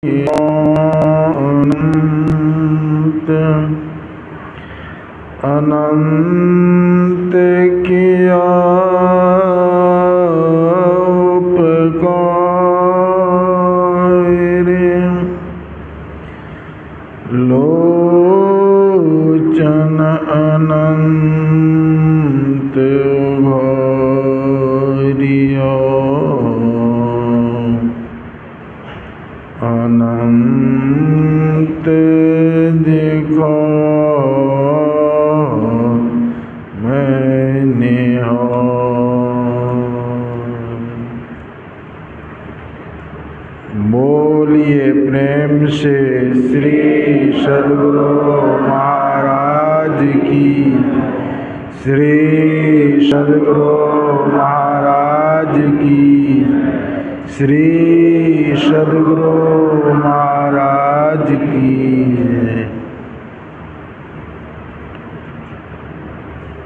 अनंत अनंत किया उपकार लोचन अनंत भरिया अनंत देखा मैंने बोलिए प्रेम से श्री सद्गुरु महाराज की, श्री सद्गुरु महाराज की, श्री सद्गुरु महाराज की।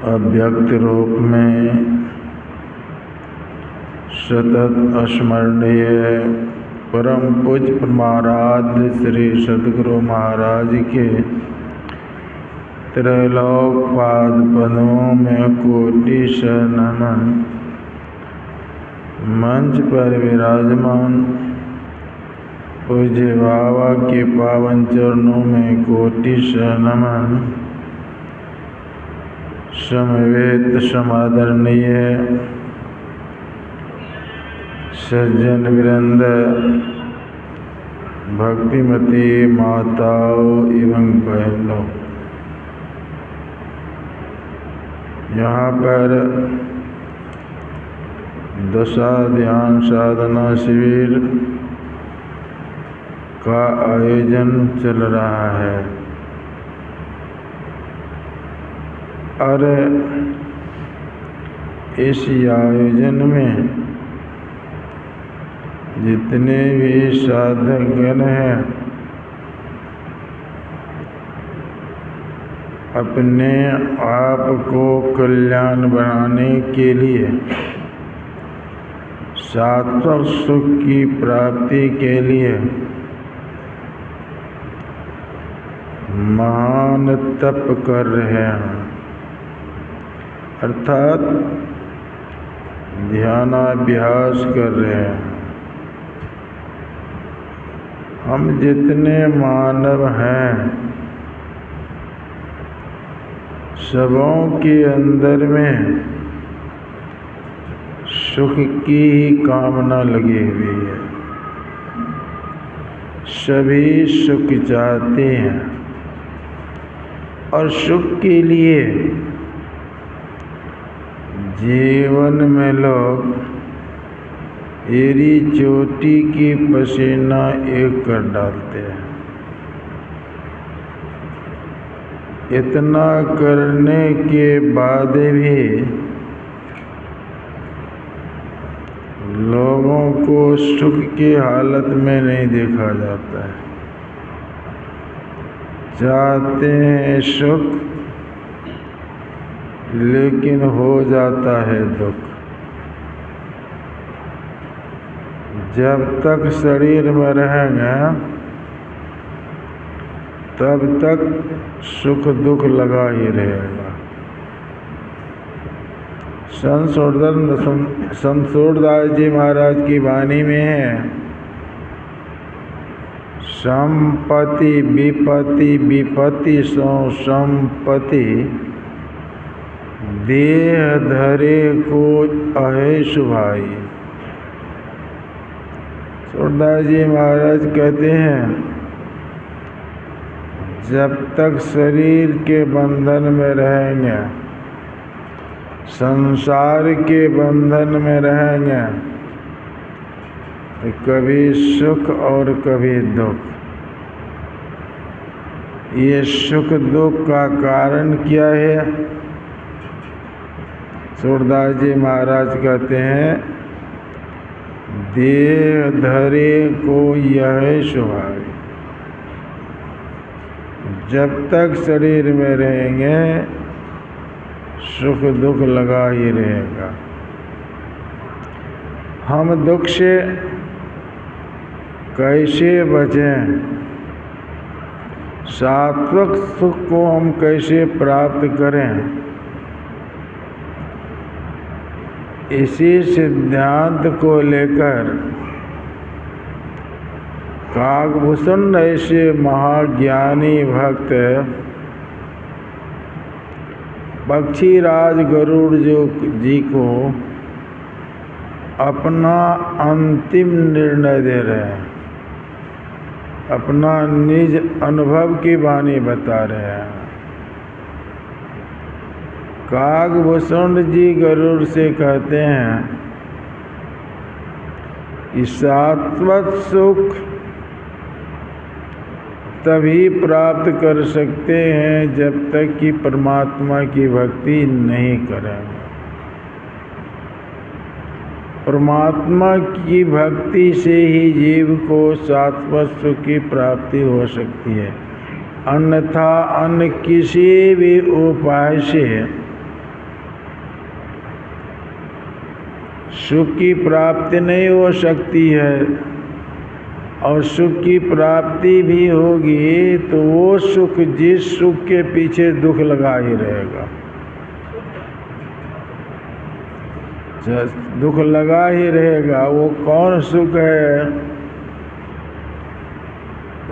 अव्यक्त रूप में सतत स्मरणीय परम पूज्य परमाराध्य श्री सद्गुरु महाराज के त्रैलोक पाद पद्मों में कोटि नमन। मंच पर विराजमान पूज्य बाबा के पावन चरणों में कोटि नमन। समवेत समादरणीय सज्जन वृंद, भक्तिमती माताओं एवं बहनों, यहाँ पर दशा ध्यान साधना शिविर का आयोजन चल रहा है और इस आयोजन में जितने भी साधकगण हैं अपने आप को कल्याण बनाने के लिए, शाश्वत सुख की प्राप्ति के लिए महान तप कर रहे हैं, अर्थात ध्यानाभ्यास कर रहे हैं। हम जितने मानव हैं सबों के अंदर में सुख की ही कामना लगी हुई है। सभी सुख चाहते हैं और सुख के लिए जीवन में लोग एड़ी चोटी की पसीना एक कर डालते हैं। इतना करने के बाद भी लोगों को सुख की हालत में नहीं देखा जाता है। चाहते हैं सुख, लेकिन हो जाता है दुख। जब तक शरीर में रहेंगे तब तक सुख दुख लगा ही रहेगा। संत सूरदास जी महाराज की वाणी में है, संपत्ति विपत्ति विपत्ति सो संपत्ति, देह धरे को अहे सुभाई। सूरदास जी महाराज कहते हैं, जब तक शरीर के बंधन में रहेंगे, संसार के बंधन में रहेंगे, तो कभी सुख और कभी दुख। ये सुख दुख का कारण क्या है? सूरदास जी महाराज कहते हैं, देह धरे को यह सुभाई। जब तक शरीर में रहेंगे सुख दुख लगा ही रहेगा। हम दुख से कैसे बचें, सात्विक सुख को हम कैसे प्राप्त करें, इसी सिद्धांत को लेकर काकभूषण ऐसे महाज्ञानी भक्त पक्षीराज गरुड़ जी को अपना अंतिम निर्णय दे रहे हैं, अपना निज अनुभव की वाणी बता रहे हैं। काकभूषण जी गरुड़ से कहते हैं कि शाश्वत सुख तभी प्राप्त कर सकते हैं जब तक कि परमात्मा की भक्ति नहीं करेंगे। परमात्मा की भक्ति से ही जीव को शाश्वत सुख की प्राप्ति हो सकती है, अन्यथा अन्य किसी भी उपाय से सुख की प्राप्ति नहीं हो सकती है। और सुख की प्राप्ति भी होगी तो वो सुख, जिस सुख के पीछे दुख लगा ही रहेगा, दुख लगा ही रहेगा। वो कौन सुख है?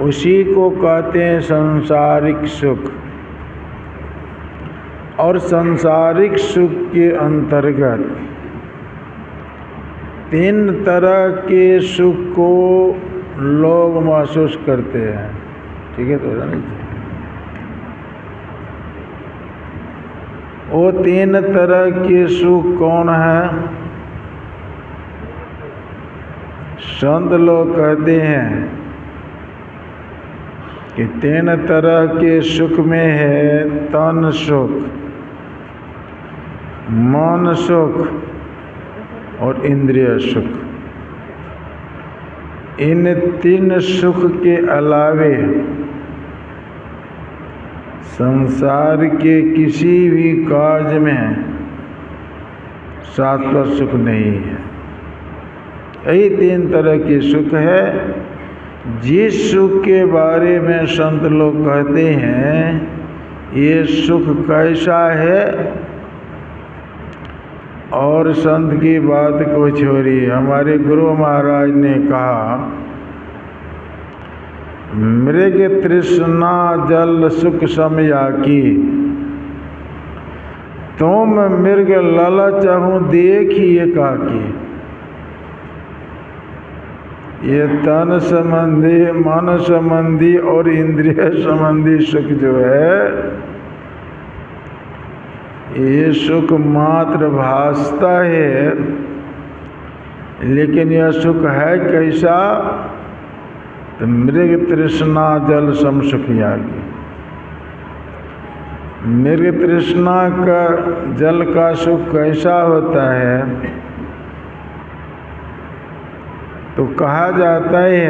उसी को कहते हैं सांसारिक सुख। और सांसारिक सुख के अंतर्गत 3 तरह के सुख को लोग महसूस करते हैं। ठीक है, तो नहीं, वो 3 तरह के सुख कौन है? संत लोग कहते हैं कि 3 तरह के सुख में है तन सुख, मन सुख और इंद्रिय सुख। इन 3 सुख के अलावे संसार के किसी भी कार्य में शाश्वत सुख नहीं है। यही 3 तरह के सुख है। जिस सुख के बारे में संत लोग कहते हैं ये सुख कैसा है, और संत की बात को छोड़िए, हमारे गुरु महाराज ने कहा मृग तृष्णा जल सुख समया की, तुम मृग लालच हूँ देखिए काकी। ये तन संबंधी, मन संबंधी और इंद्रिय संबंधी सुख जो है, ये सुख मात्र भासता है, लेकिन यह सुख है कैसा? तो मृग तृष्णा जल सम सुख यागी। मृग तृष्णा का जल का सुख कैसा होता है? तो कहा जाता है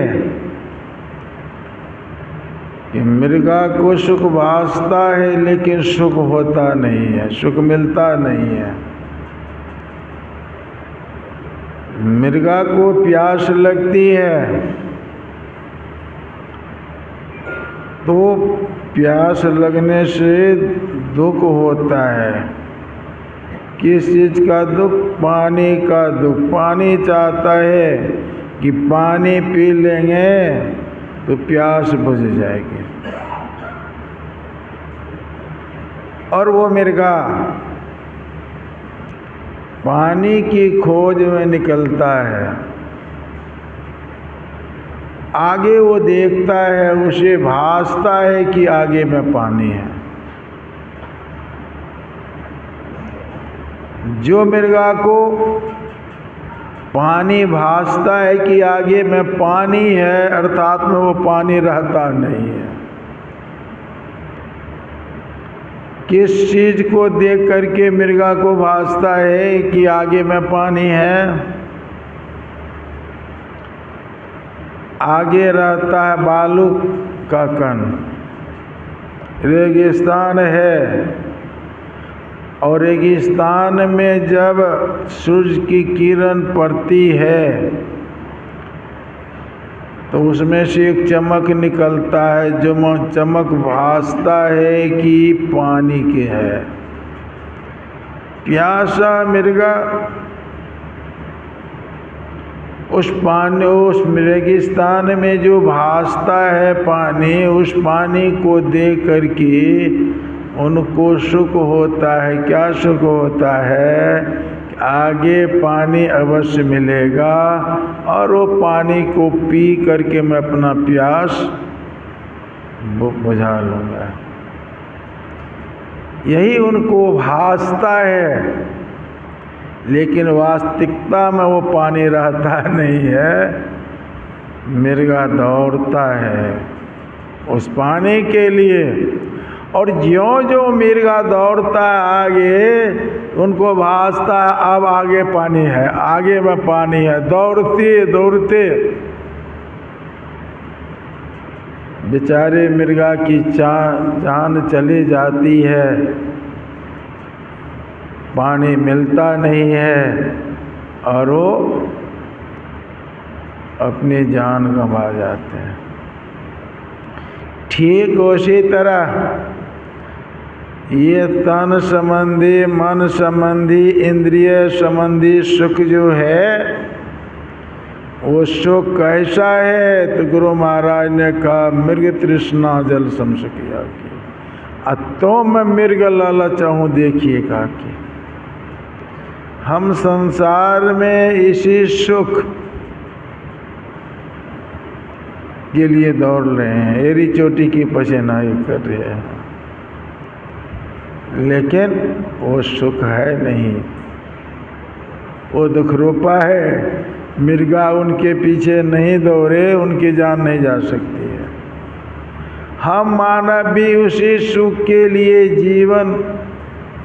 कि मृगा को सुख भासता है लेकिन सुख होता नहीं है, सुख मिलता नहीं है। मृगा को प्यास लगती है तो प्यास लगने से दुख होता है। किस चीज़ का दुख? पानी का दुख। पानी चाहता है कि पानी पी लेंगे तो प्यास बुझ जाएगी, और वो मृगा पानी की खोज में निकलता है। आगे वो देखता है, उसे भासता है कि आगे में पानी है। जो मृगा को पानी भासता है कि आगे में पानी है, अर्थात में वो पानी रहता नहीं है। किस चीज़ को देख करके मृगा को भासता है कि आगे में पानी है? आगे रहता है बालू का कण, रेगिस्तान है, और रेगिस्तान में जब सूरज की किरण पड़ती है तो उसमें से एक चमक निकलता है, जो चमक भासता है कि पानी के है। प्यासा मिर्गा उस रेगिस्तान में जो भासता है पानी, उस पानी को देख करके उनको सुख होता है। क्या सुख होता है? आगे पानी अवश्य मिलेगा और वो पानी को पी करके मैं अपना प्यास बुझा लूँगा। यही उनको भासता है, लेकिन वास्तविकता में वो पानी रहता नहीं है। मिर्गा दौड़ता है उस पानी के लिए, और ज्यों-ज्यों मिर्गा दौड़ता है आगे, उनको भासता है अब आगे पानी है, आगे में पानी है। दौड़ते दौड़ते बेचारे मिर्गा की जान चली जाती है, पानी मिलता नहीं है और वो अपनी जान गंवा जाते हैं। ठीक उसी तरह ये तन संबंधी, मन संबंधी, इंद्रिय संबंधी सुख जो है, वो सुख कैसा है? तो गुरु महाराज ने कहा मृग तृष्णा जल समझ किया कि तो मैं मृग लालच हूँ। देखिए कहा कि हम संसार में इसी सुख के लिए दौड़ रहे हैं, एरी चोटी की पसीनाई कर रहे हैं, लेकिन वो सुख है नहीं, वो दुख रूपा है। मिर्गा उनके पीछे नहीं दौड़े, उनकी जान नहीं जा सकती है। हम मानव भी उसी सुख के लिए जीवन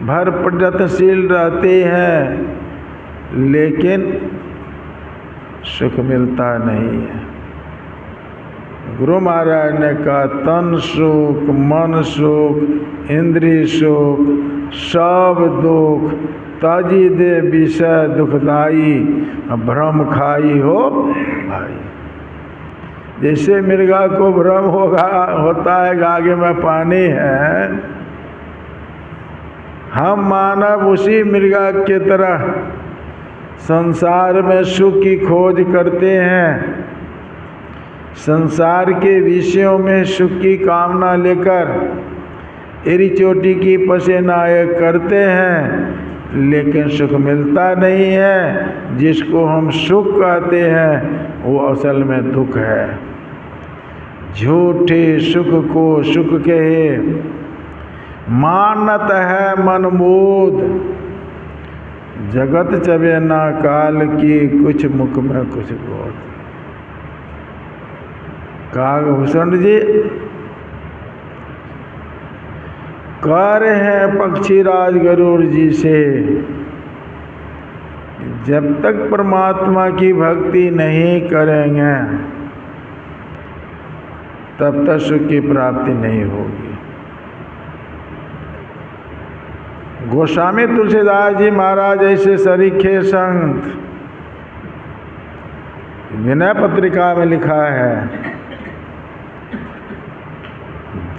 भर प्रयत्नशील रहते हैं, लेकिन सुख मिलता नहीं है। गुरु महाराज ने कहा तन सुख, मन सुख, इंद्रिय सुख, सब दुख ताजी दे विषय दुखदाई, भ्रम खाई हो भाई। जैसे मिर्गा को भ्रम होता है कि आगे में पानी है, हम मानव उसी मिर्गा के तरह संसार में सुख की खोज करते हैं, संसार के विषयों में सुख की कामना लेकर एरी चोटी की पसीनाएं करते हैं, लेकिन सुख मिलता नहीं है। जिसको हम सुख कहते हैं वो असल में दुख है। झूठे सुख को सुख कहे, मानत है मनमोद, जगत चबे ना काल की, कुछ मुख में कुछ बोध। कागभूषण जी कह रहे हैं पक्षीराज गरुड़ जी से, जब तक परमात्मा की भक्ति नहीं करेंगे तब तक सुख की प्राप्ति नहीं होगी। गोस्वामी तुलसीदास जी महाराज ऐसे सरीखे संत विनय पत्रिका में लिखा है,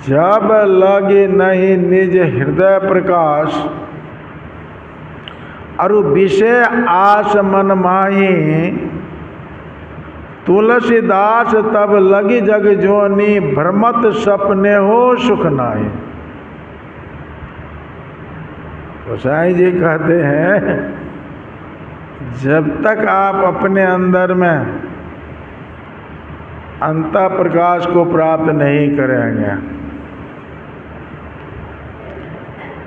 जब लगे नहीं निज हृदय प्रकाश, और विषय आस मन माही, तुलसीदास तब लगी जग जोनी, भ्रमत सपने हो सुख नाई। गोसाई जी कहते हैं जब तक आप अपने अंदर में अंतः प्रकाश को प्राप्त नहीं करेंगे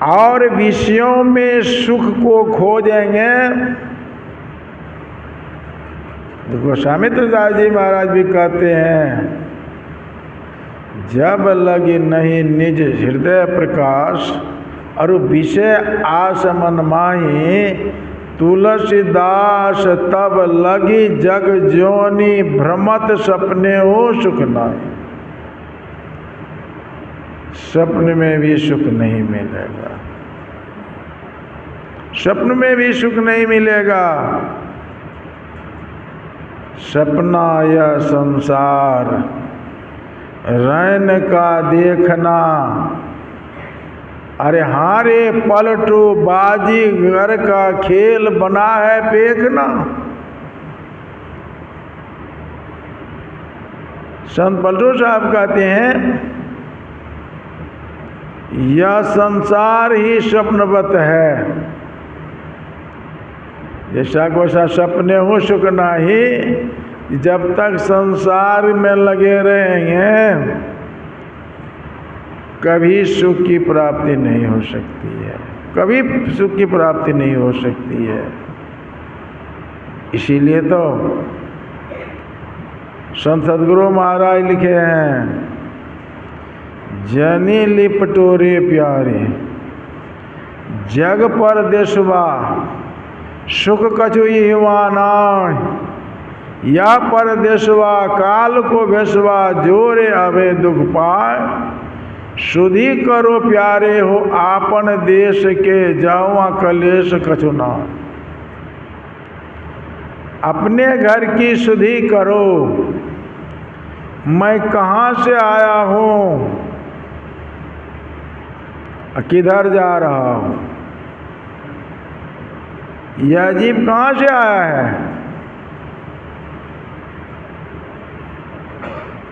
और विषयों में सुख को खोजेंगे, तो गोस्वामी तुलसीदास जी महाराज भी कहते हैं, जब लगी नहीं निज हृदय प्रकाश, और विषय आस मन माही, तुलसीदास तब लगी जग जोनी, भ्रमत सपने हो सुख नाई। स्वप्न में भी सुख नहीं मिलेगा, स्वप्न में भी सुख नहीं मिलेगा। सपना यह संसार रैन का देखना। अरे हारे पलटो बाजीगर का खेल बना है देखना। संत पलटो साहब कहते हैं यह संसार ही स्वप्नवत है। जैसा को सपने हो सुख नहीं। जब तक संसार में लगे रहेंगे कभी सुख की प्राप्ति नहीं हो सकती है, कभी सुख की प्राप्ति नहीं हो सकती है। इसीलिए तो संत सद्गुरु महाराज लिखे हैं, जनी लिपटोरे प्यारे जग पर देशवा सुख कछु युवाना। या पर देशवा काल को भेसवा जोरे अवे दुख पाए। सुधी करो प्यारे हो आपन देश के जावा कलेश कछु ना। अपने घर की सुधी करो। मैं कहाँ से आया हूँ, किधर जा रहा हूँ, यह जीव कहाँ से आया है।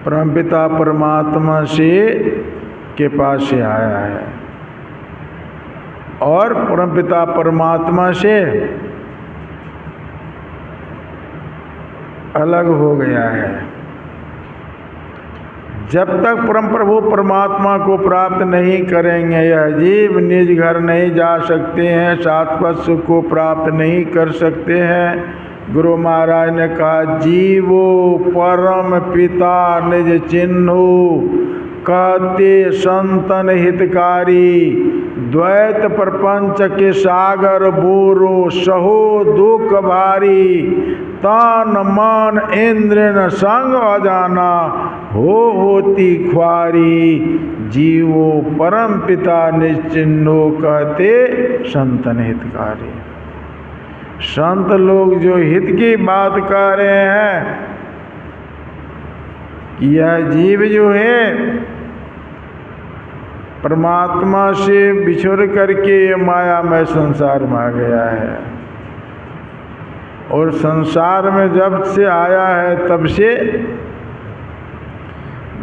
परमपिता परमात्मा से के पास से आया है और परमपिता परमात्मा से अलग हो गया है। जब तक परम प्रभु परमात्मा को प्राप्त नहीं करेंगे यह जीव निज घर नहीं जा सकते हैं, शाश्वत सुख को प्राप्त नहीं कर सकते हैं। गुरु महाराज ने कहा, जीवो परम पिता निज चिन्हु कहते संतन हितकारी। द्वैत प्रपंच के सागर बोरो सहो दुख भारी। तान मान इंद्र न संग अजाना होती ख्वारी। जीवो परम पिता निश्चिन्नो कहते संतन हितकारी। संत लोग जो हित की बात कर रहे हैं कि यह जीव जो है परमात्मा से बिछुड़ करके ये मायामय संसार में आ गया है और संसार में जब से आया है तब से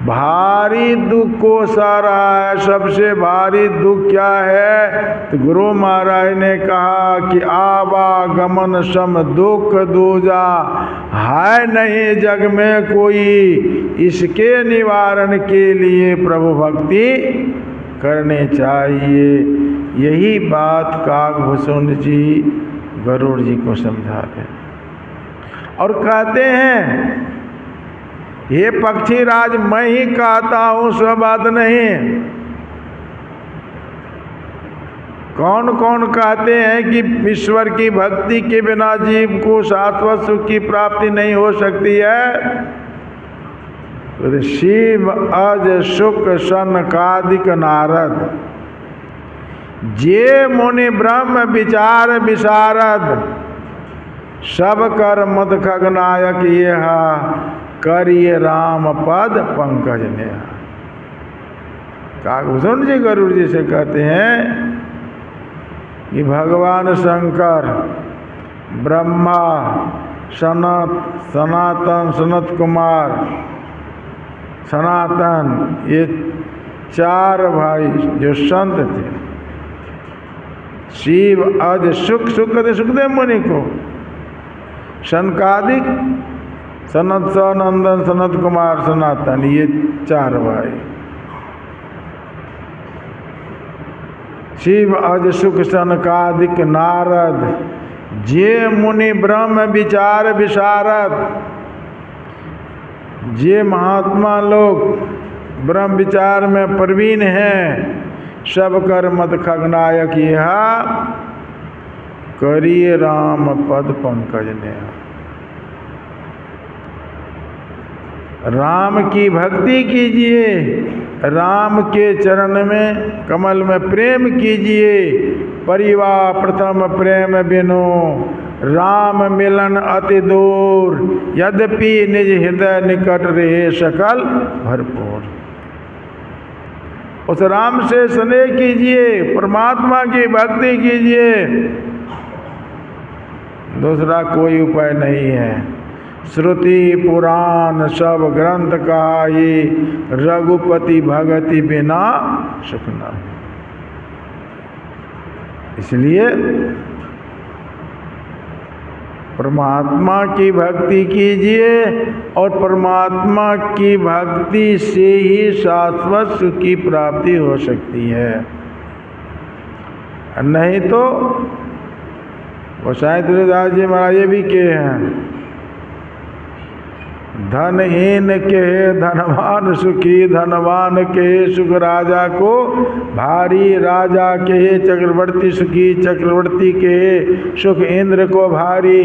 भारी दुख को सा रहा है। सबसे भारी दुख क्या है तो गुरु महाराज ने कहा कि आवागमन सम दुख दूजा है नहीं जग में कोई। इसके निवारण के लिए प्रभु भक्ति करने चाहिए। यही बात काकभूषण जी गरुड़ जी को समझा रहे और कहते हैं, ये पक्षी राज मैं ही कहता हूँ, सो बात नहीं। कौन कौन कहते हैं कि ईश्वर की भक्ति के बिना जीव को शाश्वत सुख की प्राप्ति नहीं हो सकती है। तो शिव अज सुख सनकादिक नारद जे मुनि ब्रह्म विचार विशारद। सब कर मद खगनायक यह करिए राम पद पंकज नेहा। काकभूषण जी गरुड़ जी से कहते हैं कि भगवान शंकर, ब्रह्मा, सनातन, सनत कुमार, सनातन, ये चार भाई जो संत थे, शिव अज सुख सुखदेव मुनि को, सनकादिक, सनत सनंदन, सनत कुमार, सनातन, ये चार भाई। शिव अज सुख सनकादिक नारद जे मुनि ब्रह्म विचार विशारद। जे महात्मा लोग ब्रह्म विचार में प्रवीण हैं, सब कर मत खगनायक यह करिए राम पद पंकज नेहा। राम की भक्ति कीजिए, राम के चरण में कमल में प्रेम कीजिए। परिवार प्रथम प्रेम बिनो राम मिलन अति दूर, यद्यपि निज हृदय निकट रहे सकल भरपूर। उस राम से स्नेह कीजिए, परमात्मा की भक्ति कीजिए, दूसरा कोई उपाय नहीं है। श्रुति पुराण सब ग्रंथ कहाई, रघुपति भगति बिना सुख न। इसलिए परमात्मा की भक्ति कीजिए और परमात्मा की भक्ति से ही शाश्वत सुख की प्राप्ति हो सकती है। नहीं तो गोसाई तुलसीदास जी महाराज ये भी कहे हैं, धनहीन के धनवान सुखी, धनवान के सुख राजा को भारी, राजा के चक्रवर्ती सुखी, चक्रवर्ती के सुख इंद्र को भारी,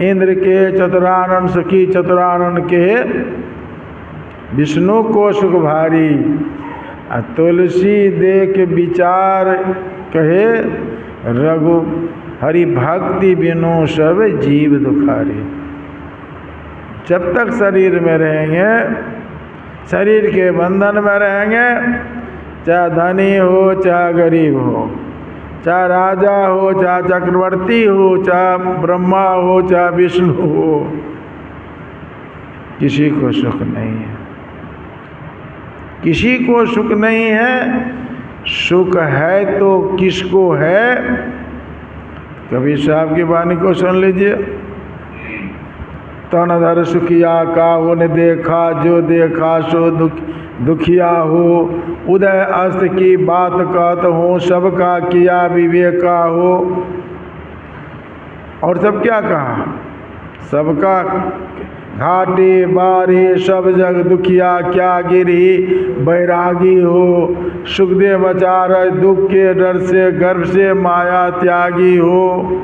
इंद्र के चतुरानन सुखी, चतुरानन के विष्णु को सुख भारी। तुलसी देख विचार कहे, रघु हरि भक्ति बिनु सब जीव दुखारी। जब तक शरीर में रहेंगे, शरीर के बंधन में रहेंगे, चाहे धनी हो चाहे गरीब हो, चाहे राजा हो चाहे चक्रवर्ती हो, चाहे ब्रह्मा हो चाहे विष्णु हो, किसी को सुख नहीं है, किसी को सुख नहीं है। सुख है तो किसको है? कबीर साहब की वाणी को सुन लीजिए। तन धर सुखिया काहू ने देखा, जो देखा सो दुखिया हो। उदय अस्त की बात कहत हो, सबका किया विवेका हो। और सब क्या कहा? सबका घाटे बारे सब जग दुखिया, क्या गिरी बैरागी हो। सुखदेव बचार दुख के डर से, गर्भ से माया त्यागी हो।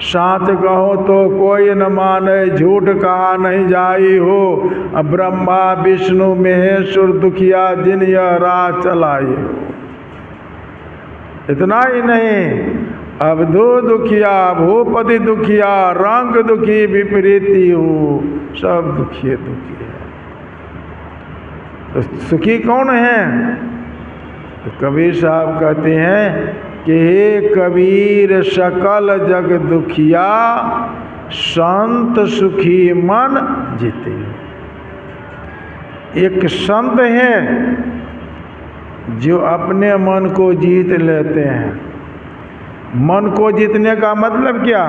साच कहो तो कोई न माने, झूठ कहा नहीं जाई हो। अब ब्रह्मा विष्णु महेश्वर दुखिया, जिन यह राह चलाई हो। इतना ही नहीं, अब दो दुखिया भूपति दुखिया, रंग दुखी विपरीती हो। सब दुखी दुखी है। तो सुखी कौन है? तो कबीर साहब कहते हैं कि हे कबीर सकल जग दुखिया, संत सुखी मन जीते। एक संत है जो अपने मन को जीत लेते हैं। मन को जीतने का मतलब क्या?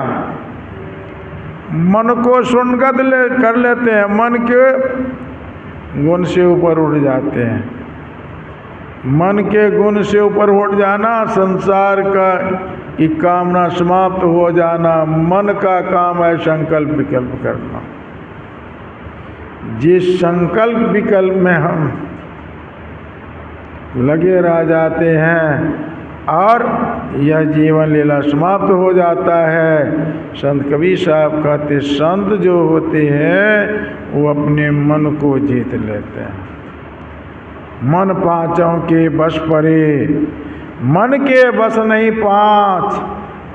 मन को सुनगत कर लेते हैं, मन के गुण से ऊपर उठ जाते हैं। मन के गुण से ऊपर उठ जाना, संसार का की कामना समाप्त हो जाना। मन का काम है संकल्प विकल्प करना। जिस संकल्प विकल्प में हम लगे रह जाते हैं और यह जीवन लीला समाप्त हो जाता है। संत कबीर साहब कहते, संत जो होते हैं वो अपने मन को जीत लेते हैं। मन पांचों के बस परे, मन के बस नहीं पांच।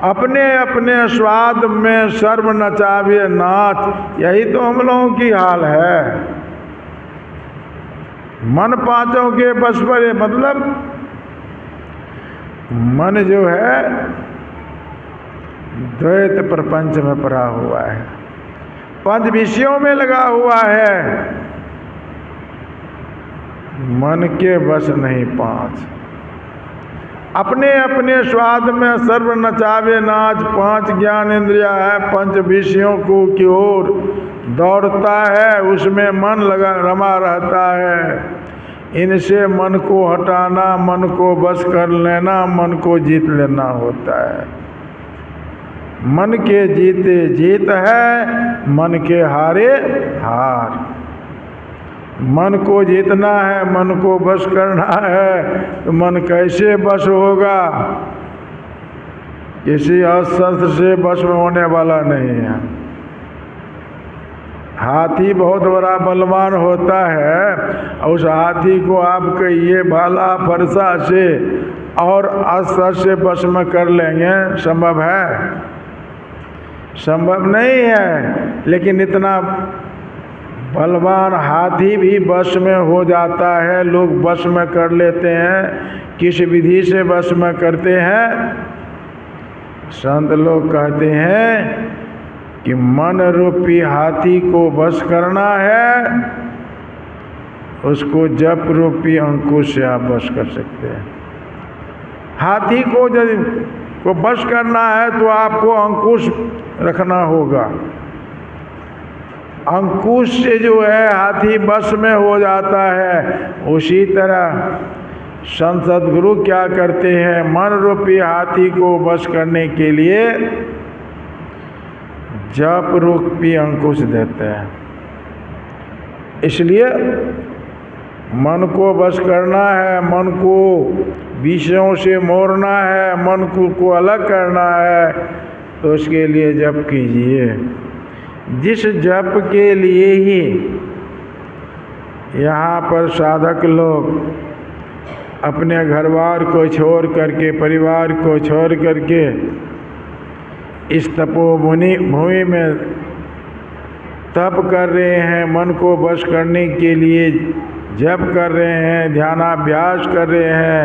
अपने अपने स्वाद में सर्व नचावे नाच। यही तो हम लोगों की हाल है। मन पांचों के बस परे मतलब मन जो है द्वैत प्रपंच में पड़ा हुआ है, पंच विषयों में लगा हुआ है। मन के बस नहीं पांच। अपने अपने स्वाद में सर्व नचावे नाच। पांच ज्ञान इंद्रिया है, पंच विषयों को की ओर दौड़ता है, उसमें मन लगा रमा रहता है। इनसे मन को हटाना, मन को बस कर लेना, मन को जीत लेना होता है। मन के जीते जीत है, मन के हारे हार। मन को जीतना है, मन को बस करना है, तो मन कैसे बस होगा? किसी अस्त्र से बस में होने वाला नहीं है। हाथी बहुत बड़ा बलवान होता है, और उस हाथी को आप कहिए भाला फरसा से और अस्त्र से बस में कर लेंगे, संभव है? संभव नहीं है। लेकिन इतना बलवान हाथी भी वश में हो जाता है, लोग वश में कर लेते हैं। किस विधि से वश में करते हैं? संत लोग कहते हैं कि मन रूपी हाथी को वश करना है, उसको जप रूपी अंकुश से आप वश कर सकते हैं। हाथी को को वश करना है तो आपको अंकुश रखना होगा। अंकुश से जो है हाथी वश में हो जाता है। उसी तरह संत सद्गुरु क्या करते हैं? मन रूपी हाथी को वश करने के लिए जप रूपी अंकुश देते हैं। इसलिए मन को वश करना है, मन को विषयों से मोड़ना है, मन को अलग करना है, तो उसके लिए जप कीजिए। जिस जप के लिए ही यहाँ पर साधक लोग अपने घरवार को छोड़ करके, परिवार को छोड़ करके इस तपोभूमि में तप कर रहे हैं, मन को वश करने के लिए जप कर रहे हैं, ध्यानाभ्यास कर रहे हैं,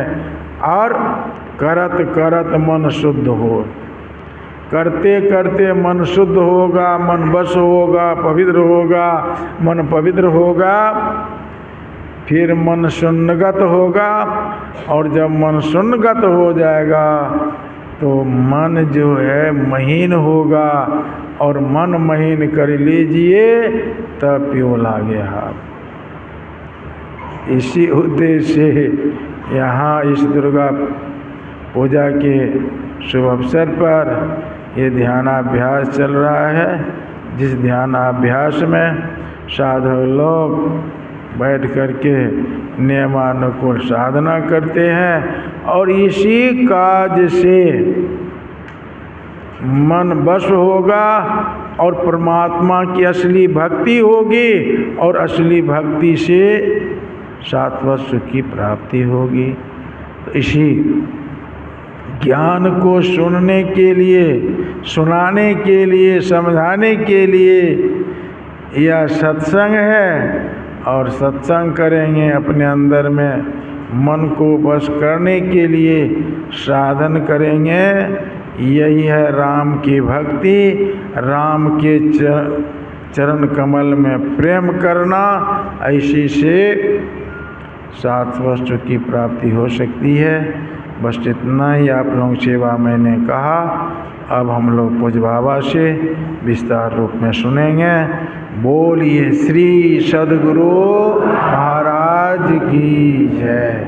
और करत करत मन शुद्ध हो। करते करते मन शुद्ध होगा, मन वश होगा, पवित्र होगा। मन पवित्र होगा, फिर मन शून्यगत होगा, और जब मन शून्यगत हो जाएगा तो मन जो है महीन होगा, और मन महीन कर लीजिए तब प्यो लागे हाथ। इसी उद्देश्य से यहाँ इस दुर्गा पूजा के शुभ अवसर पर ये ध्यानाभ्यास चल रहा है, जिस ध्यानाभ्यास में साधु लोग बैठ करके नियमानुकूल साधना करते हैं, और इसी काज से मन वश होगा और परमात्मा की असली भक्ति होगी, और असली भक्ति से शाश्वत सुख की प्राप्ति होगी। तो इसी ज्ञान को सुनने के लिए, सुनाने के लिए, समझाने के लिए यह सत्संग है। और सत्संग करेंगे, अपने अंदर में मन को वश करने के लिए साधन करेंगे। यही है राम की भक्ति, राम के चरण कमल में प्रेम करना। ऐसी से शाश्वत सुख की प्राप्ति हो सकती है। बस इतना ही आप लोगों सेवा मैंने कहा। अब हम लोग पूज्य बाबा से विस्तार रूप में सुनेंगे। बोलिए श्री सद्गुरु महाराज की जय।